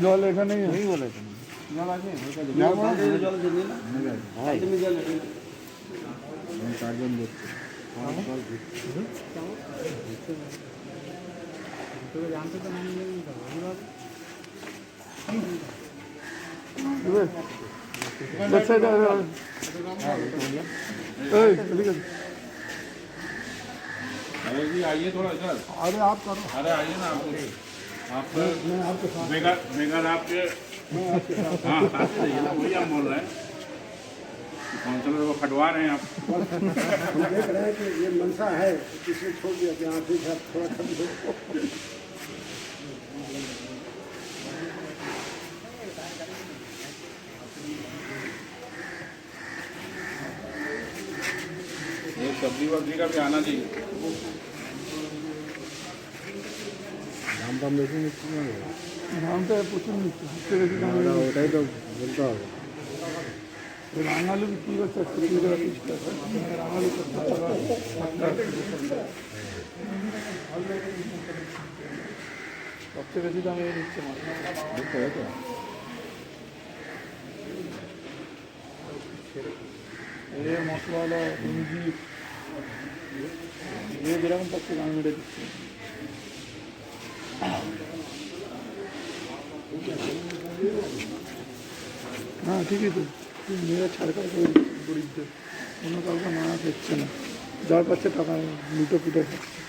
জল এখানেই বলে জল আছে চারজন দেখছি জানতে তো अरे जी आइए थोड़ा इधर। अरे आप करो। अरे आइए ना आप बेगर आपके हाँ साथ ही रहिए ना, वही हम बोल रहे हैं काउंसलर को खटवा रहे हैं आप। हम देख रहे हैं कि ये मनसा है किसने छोड़ दिया कि हाँ ठीक है थोड़ा कम दो। ये सब्जी वब्जी का भी आना चाहिए। দাম দাম বেশি নিচ্ছি না দামটা প্রচুর নিচ্ছে বেশি দাম ওটাই তো বলতে হবে রাঙালু বিক্রি করছে 30 টাকা 30 টাকা রাঙালু সবচেয়ে বেশি দামে নিচ্ছে মাছ ये मसला वाला इमली ये যেরকম পাচ্ছে দাম মেরে দিচ্ছে হ্যাঁ ঠিকই তো মেয়েরা ছাড় করে গরিবদের অন্য কাউকে মানা দিচ্ছে না যার পাচ্ছে টাকা লুটো পুটে খাচ্ছে